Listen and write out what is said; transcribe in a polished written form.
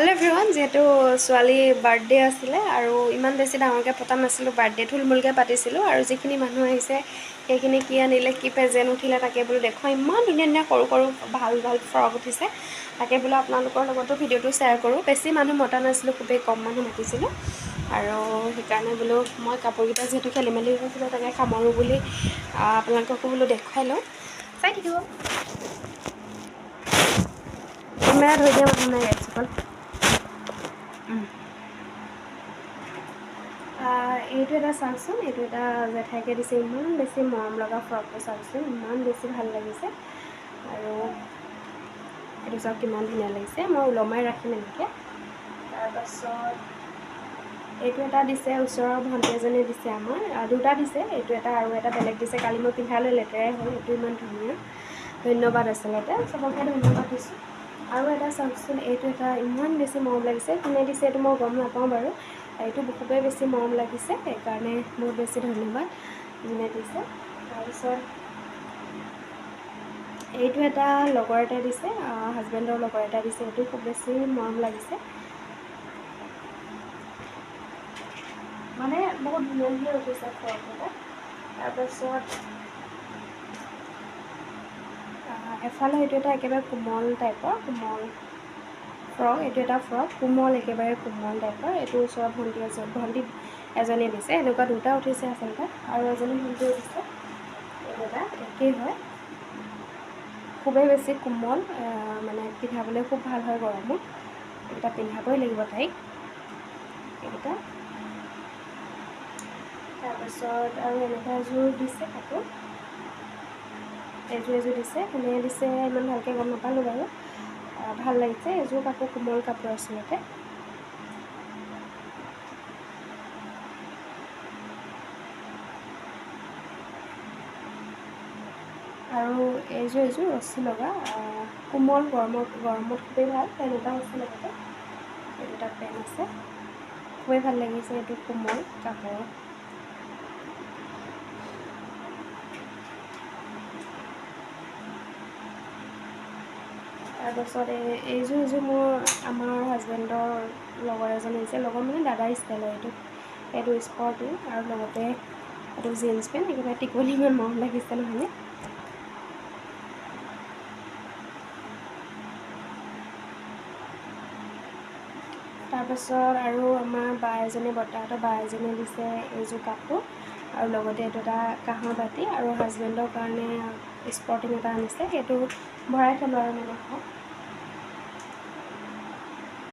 hello everyone जेहेतु ছোৱালী birthday আছিলে আৰু ইমান বেছি ডাঙৰকৈ পতা নাছিলোঁ বাৰ্থডে থুলমূলকৈ পাতিছিলোঁ আৰু যিখিনি মানুহ আহিছে সেইখিনি কি আনিলে কি প্ৰেজেণ্ট উঠিলে তাকে বোলো দেখুৱাই ইমান ধুনীয়া ধুনীয়া সৰু সৰু ভাল ভাল ফ্ৰক উঠিছে তাকে বোলো আপোনালোকৰ লগতো ভিডিঅ'টো শ্বেয়াৰ কৰোঁ বেছি মানুহ মতা নাছিলোঁ খুবেই কম মানুহ মাতিছিলোঁ আৰু সেইকাৰণে বোলো মই কাপোৰকেইটা যিহেতু খেলি মেলি হৈছিলে তাকে সামৰোঁ বুলি আপোনালোককো বোলো দেখুৱাই লওঁ চাই থাকিব কেমেৰা ধৰি দিয়া মানুহ নাই গাইসকল এইটো এটা চাওকচোন এইটো এটা জেঠাইকে দিছে ইমান বেছি মৰম লগা ফ্ৰকটো চাওকচোন ইমান বেছি ভাল লাগিছে আৰু এইটো চাওক কিমান ধুনীয়া লাগিছে মই ওলমাই ৰাখিম এনেকৈ তাৰপাছত এইটো এটা দিছে ওচৰৰ ভণ্টি এজনীয়ে দিছে আমাৰ দুটা দিছে এইটো এটা আৰু এটা বেলেগ দিছে কালি মই পিন্ধালৈ লেতেৰাই হ'ল এইটো ইমান ধুনীয়া ধন্যবাদ আচলতে চবকে ধন্যবাদ দিছোঁ আৰু এটা চাওকচোন এইটো এটা ইমান বেছি মৰম লাগিছে কোনে দিছে এইটো মই গম নাপাওঁ বাৰু এইটো খুবেই বেছি মৰম লাগিছে সেইকাৰণে বহুত বেছি ধন্যবাদ যোনে দিছে তাৰপিছত এইটো এটা লগৰ এটাই দিছে হাজবেণ্ডৰ লগৰ এটা দিছে এইটো খুব বেছি মৰম লাগিছে মানে বহুত ধুনীয়া ধুনীয়া উঠিছে ফ্ৰককেইটা তাৰপাছত এফালে এইটো এটা একেবাৰে কোমল টাইপৰ কোমল ফ্ৰক এইটো এটা ফ্ৰক কোমল একেবাৰে কোমল টাইপৰ এইটো ওচৰৰ ভণ্টি এজনীয়ে দিছে এনেকুৱা দুটা উঠিছে আচলতে আৰু এজনী ভণ্টিয়ে দিছে এইটো এটা একেই হয় খুবেই বেছি কোমল মানে পিন্ধাবলৈ খুব ভাল হয় গৰমত এইকেইটা পিন্ধাবই লাগিব তাইক এইকেইটা তাৰপাছত আৰু এনেকুৱা এযোৰ দিছে কাপোৰ এইযোৰ এযোৰ দিছে কোনে দিছে ইমান ভালকৈ গম নাপালোঁ বাৰু ভাল লাগিছে এযোৰ কাপোৰ কোমল কাপোৰ আচলতে আৰু এইযোৰ ৰছী লগা কোমল গৰমত খুবেই ভাল পেন এটা আছে লগতে এইটো এটা পেন আছে খুবেই ভাল লাগিছে এইটো কোমল কাপোৰ তাৰপাছত এইযোৰ মোৰ আমাৰ হাজবেণ্ডৰ লগৰ এজনী আহিছে লগৰ মানে দাদাৰ ষ্টাইলৰ এইটো স্পৰ্টিং আৰু লগতে এইটো জিন্স পেণ্ট একেবাৰে টিকলি ইমান মৰম লাগিছে নহয়নে তাৰপাছত আৰু আমাৰ বৰ্তাহঁতৰ বা এজনীয়ে দিছে এইযোৰ কাপোৰ আৰু লগতে এইটো এটা কাঁহৰ বাতি আৰু হাজবেণ্ডৰ কাৰণে স্পৰ্টিং এটা আনিছে সেইটো ভৰাই থ'লোঁ আৰু মানে